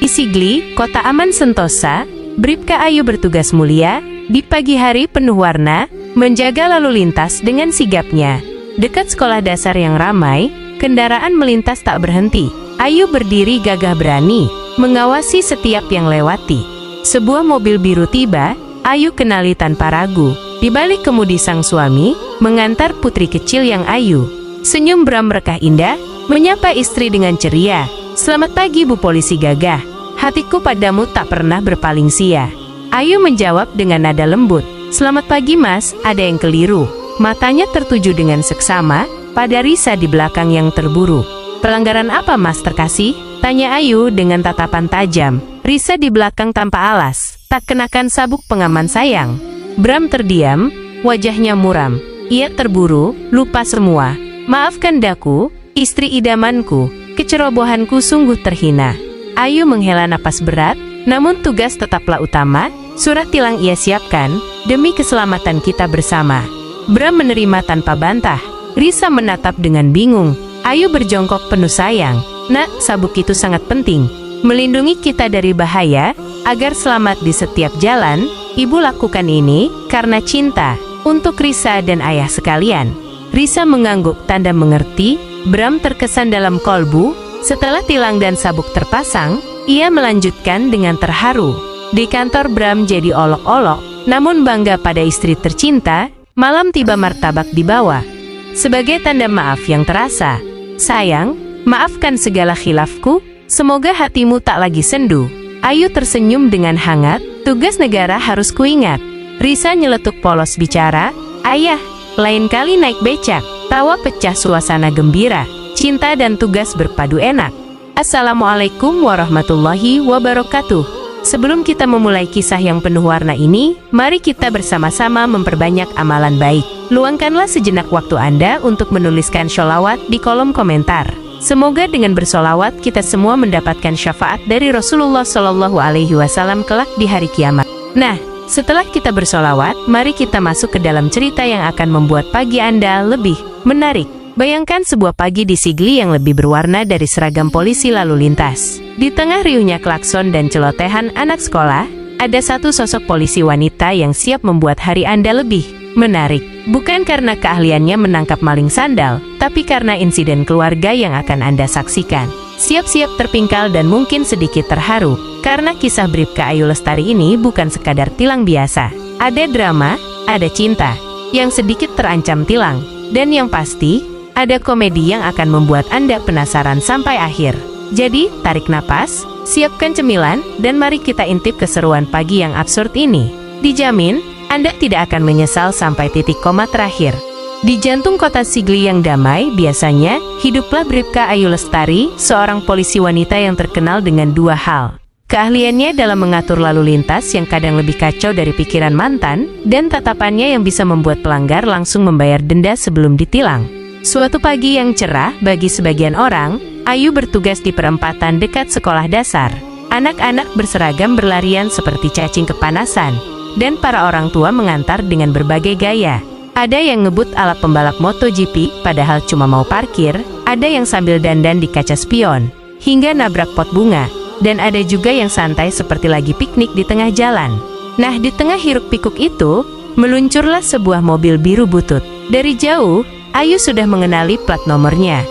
Di Sigli, Kota Aman Sentosa, Bribka Ayu bertugas mulia, di pagi hari penuh warna, menjaga lalu lintas dengan sigapnya. Dekat sekolah dasar yang ramai, kendaraan melintas tak berhenti. Ayu berdiri gagah berani, mengawasi setiap yang lewati. Sebuah mobil biru tiba, Ayu kenali tanpa ragu. Di balik kemudi sang suami, mengantar putri kecil yang ayu. Senyum Bram rekah indah, menyapa istri dengan ceria. "Selamat pagi Bu Polisi Gagah. Hatiku padamu tak pernah berpaling sia." Ayu menjawab dengan nada lembut. "Selamat pagi Mas, ada yang keliru." Matanya tertuju dengan seksama pada Risa di belakang yang terburu. "Pelanggaran apa Mas terkasih?" tanya Ayu dengan tatapan tajam. Risa di belakang tanpa alas. "Tak kenakan sabuk pengaman sayang." Bram terdiam, wajahnya muram. Ia terburu, lupa semua. "Maafkan daku, istri idamanku, kecerobohanku sungguh terhina." Ayu menghela napas berat, namun tugas tetaplah utama. Surat tilang ia siapkan, demi keselamatan kita bersama. Bram menerima tanpa bantah. Risa menatap dengan bingung. Ayu berjongkok penuh sayang. "Nak, sabuk itu sangat penting. Melindungi kita dari bahaya, agar selamat di setiap jalan. Ibu lakukan ini, karena cinta, untuk Risa dan ayah sekalian." Risa mengangguk tanda mengerti. Bram terkesan dalam kolbu. Setelah tilang dan sabuk terpasang, ia melanjutkan dengan terharu. Di kantor Bram jadi olok-olok, namun bangga pada istri tercinta. Malam tiba martabak dibawa. Sebagai tanda maaf yang terasa. "Sayang, maafkan segala khilafku, semoga hatimu tak lagi sendu." Ayu tersenyum dengan hangat. "Tugas negara harus kuingat." Risa nyeletuk polos bicara. "Ayah, lain kali naik becak." Tawa pecah suasana gembira. Cinta dan tugas berpadu enak. Assalamualaikum warahmatullahi wabarakatuh. Sebelum kita memulai kisah yang penuh warna ini, mari kita bersama-sama memperbanyak amalan baik. Luangkanlah sejenak waktu Anda untuk menuliskan sholawat di kolom komentar. Semoga dengan bersolawat kita semua mendapatkan syafaat dari Rasulullah Shallallahu Alaihi Wasallam kelak di hari kiamat. Nah, setelah kita bersolawat, mari kita masuk ke dalam cerita yang akan membuat pagi Anda lebih menarik. Bayangkan sebuah pagi di Sigli yang lebih berwarna dari seragam polisi lalu lintas. Di tengah riuhnya klakson dan celotehan anak sekolah, ada satu sosok polisi wanita yang siap membuat hari Anda lebih menarik. Bukan karena keahliannya menangkap maling sandal, tapi karena insiden keluarga yang akan Anda saksikan. Siap-siap terpingkal dan mungkin sedikit terharu, karena kisah Bribka Ayu Lestari ini bukan sekadar tilang biasa. Ada drama, ada cinta, yang sedikit terancam tilang, dan yang pasti, ada komedi yang akan membuat Anda penasaran sampai akhir. Jadi, tarik napas, siapkan cemilan, dan mari kita intip keseruan pagi yang absurd ini. Dijamin, Anda tidak akan menyesal sampai titik koma terakhir. Di jantung kota Sigli yang damai, biasanya, hiduplah Bribka Ayu Lestari, seorang polisi wanita yang terkenal dengan dua hal. Keahliannya dalam mengatur lalu lintas yang kadang lebih kacau dari pikiran mantan, dan tatapannya yang bisa membuat pelanggar langsung membayar denda sebelum ditilang. Suatu pagi yang cerah bagi sebagian orang, Ayu bertugas di perempatan dekat sekolah dasar. Anak-anak berseragam berlarian seperti cacing kepanasan, dan para orang tua mengantar dengan berbagai gaya. Ada yang ngebut ala pembalap MotoGP padahal cuma mau parkir, ada yang sambil dandan di kaca spion, hingga nabrak pot bunga, dan ada juga yang santai seperti lagi piknik di tengah jalan. Nah, di tengah hiruk-pikuk itu, meluncurlah sebuah mobil biru butut. Dari jauh, Ayu sudah mengenali plat nomornya.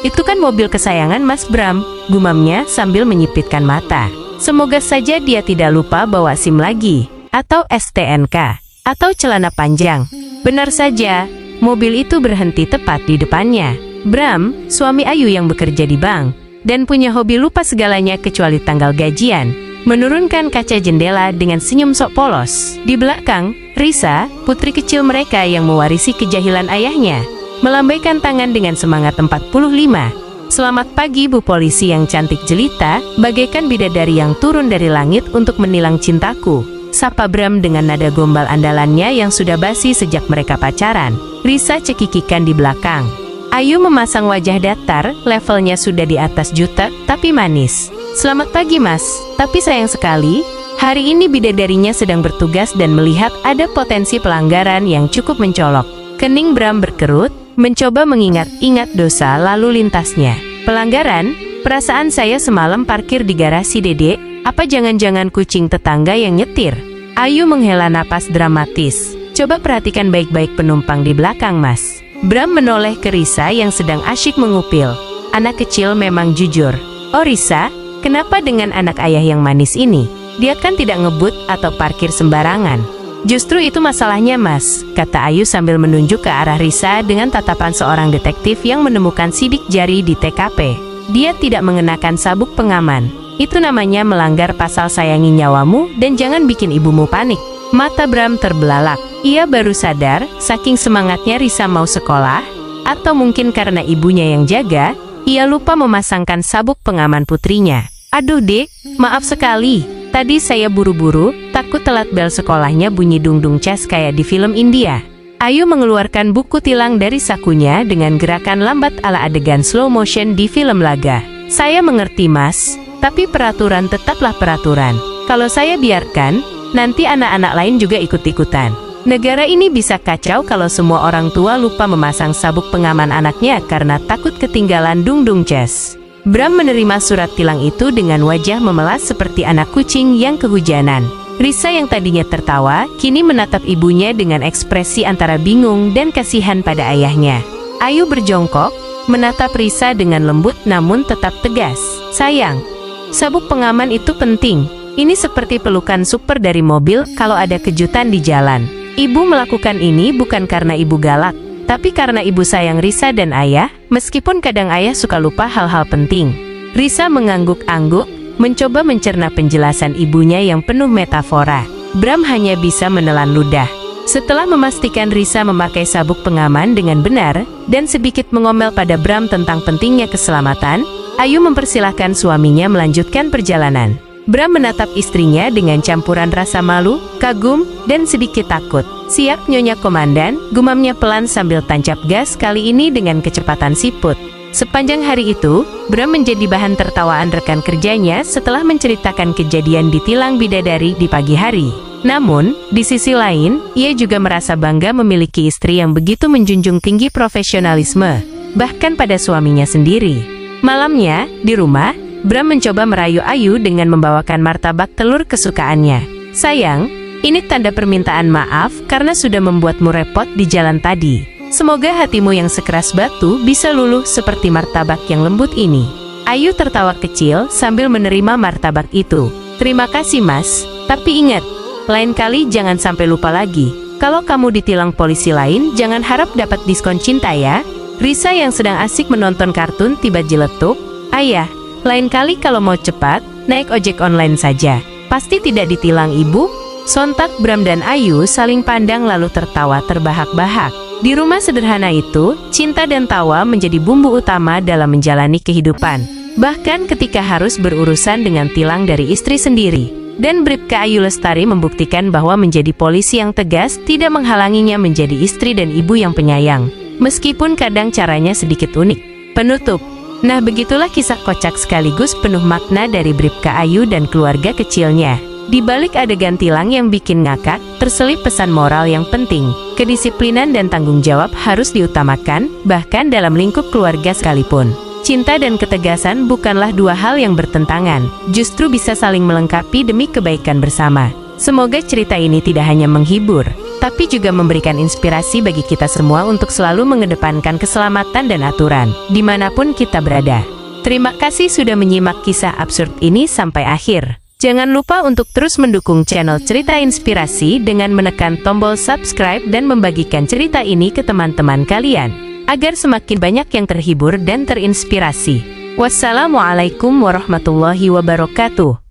Itu kan mobil kesayangan Mas Bram," gumamnya sambil menyipitkan mata. Semoga saja dia tidak lupa bawa SIM lagi, atau STNK, atau celana panjang. Benar saja, mobil itu berhenti tepat di depannya. Bram, suami Ayu yang bekerja di bank, dan punya hobi lupa segalanya kecuali tanggal gajian, menurunkan kaca jendela dengan senyum sok polos. Di belakang, Risa, putri kecil mereka yang mewarisi kejahilan ayahnya, melambaikan tangan dengan semangat 45. "Selamat pagi Bu Polisi yang cantik jelita, bagaikan bidadari yang turun dari langit untuk menilang cintaku," sapa Bram dengan nada gombal andalannya yang sudah basi sejak mereka pacaran. Risa cekikikan di belakang. Ayu memasang wajah datar, levelnya sudah di atas jutek, tapi manis. "Selamat pagi Mas, tapi sayang sekali, hari ini bidadarinya sedang bertugas dan melihat ada potensi pelanggaran yang cukup mencolok." Kening Bram berkerut, mencoba mengingat-ingat dosa lalu lintasnya. "Pelanggaran? Perasaan saya semalam parkir di garasi Dedek, apa jangan-jangan kucing tetangga yang nyetir? Ayu menghela napas dramatis. Coba perhatikan baik-baik penumpang di belakang, Mas. Bram menoleh ke Risa yang sedang asyik mengupil. Anak kecil memang jujur. Oh Risa, kenapa dengan anak ayah yang manis ini? Dia kan tidak ngebut atau parkir sembarangan. Justru itu masalahnya, Mas, kata Ayu sambil menunjuk ke arah Risa dengan tatapan seorang detektif yang menemukan sidik jari di TKP. Dia tidak mengenakan sabuk pengaman. Itu namanya melanggar pasal sayangi nyawamu dan jangan bikin ibumu panik. Mata Bram terbelalak. Ia baru sadar, saking semangatnya Risa mau sekolah, atau mungkin karena ibunya yang jaga, ia lupa memasangkan sabuk pengaman putrinya. Aduh Dek, maaf sekali. Tadi saya buru-buru, takut telat bel sekolahnya bunyi dung-dung cas kayak di film India. Ayu mengeluarkan buku tilang dari sakunya dengan gerakan lambat ala adegan slow motion di film laga. Saya mengerti, Mas, tapi peraturan tetaplah peraturan. Kalau saya biarkan, nanti anak-anak lain juga ikut-ikutan. Negara ini bisa kacau kalau semua orang tua lupa memasang sabuk pengaman anaknya karena takut ketinggalan dung-dung cas. Bram menerima surat tilang itu dengan wajah memelas seperti anak kucing yang kehujanan. Risa yang tadinya tertawa, kini menatap ibunya dengan ekspresi antara bingung dan kasihan pada ayahnya. Ayu berjongkok, menatap Risa dengan lembut namun tetap tegas. Sayang, sabuk pengaman itu penting. Ini seperti pelukan super dari mobil kalau ada kejutan di jalan. Ibu melakukan ini bukan karena ibu galak, tapi karena ibu sayang Risa dan ayah, meskipun kadang ayah suka lupa hal-hal penting. Risa mengangguk-angguk, mencoba mencerna penjelasan ibunya yang penuh metafora. Bram hanya bisa menelan ludah. Setelah memastikan Risa memakai sabuk pengaman dengan benar, dan sedikit mengomel pada Bram tentang pentingnya keselamatan, Ayu mempersilahkan suaminya melanjutkan perjalanan. Bram menatap istrinya dengan campuran rasa malu, kagum, dan sedikit takut. Siap Nyonya Komandan, gumamnya pelan sambil tancap gas kali ini dengan kecepatan siput. Sepanjang hari itu, Bram menjadi bahan tertawaan rekan kerjanya setelah menceritakan kejadian di tilang bidadari di pagi hari. Namun, di sisi lain, ia juga merasa bangga memiliki istri yang begitu menjunjung tinggi profesionalisme, bahkan pada suaminya sendiri. Malamnya, di rumah, Bram mencoba merayu Ayu dengan membawakan martabak telur kesukaannya. Sayang, ini tanda permintaan maaf karena sudah membuatmu repot di jalan tadi. Semoga hatimu yang sekeras batu bisa luluh seperti martabak yang lembut ini. Ayu tertawa kecil sambil menerima martabak itu. Terima kasih, Mas. Tapi ingat, lain kali jangan sampai lupa lagi. Kalau kamu ditilang polisi lain, jangan harap dapat diskon cinta ya. Risa yang sedang asik menonton kartun tiba jeletuk. Ayah, lain kali kalau mau cepat, naik ojek online saja. Pasti tidak ditilang ibu. Sontak Bram dan Ayu saling pandang lalu tertawa terbahak-bahak. Di rumah sederhana itu, cinta dan tawa menjadi bumbu utama dalam menjalani kehidupan. Bahkan ketika harus berurusan dengan tilang dari istri sendiri. Dan Bribka Ayu Lestari membuktikan bahwa menjadi polisi yang tegas tidak menghalanginya menjadi istri dan ibu yang penyayang. Meskipun kadang caranya sedikit unik. Penutup. Nah, begitulah kisah kocak sekaligus penuh makna dari Bribka Ayu dan keluarga kecilnya. Di balik adegan tilang yang bikin ngakak, terselip pesan moral yang penting. Kedisiplinan dan tanggung jawab harus diutamakan, bahkan dalam lingkup keluarga sekalipun. Cinta dan ketegasan bukanlah dua hal yang bertentangan, justru bisa saling melengkapi demi kebaikan bersama. Semoga cerita ini tidak hanya menghibur, tapi juga memberikan inspirasi bagi kita semua untuk selalu mengedepankan keselamatan dan aturan, dimanapun kita berada. Terima kasih sudah menyimak kisah absurd ini sampai akhir. Jangan lupa untuk terus mendukung channel Cerita Inspirasi dengan menekan tombol subscribe dan membagikan cerita ini ke teman-teman kalian, agar semakin banyak yang terhibur dan terinspirasi. Wassalamualaikum warahmatullahi wabarakatuh.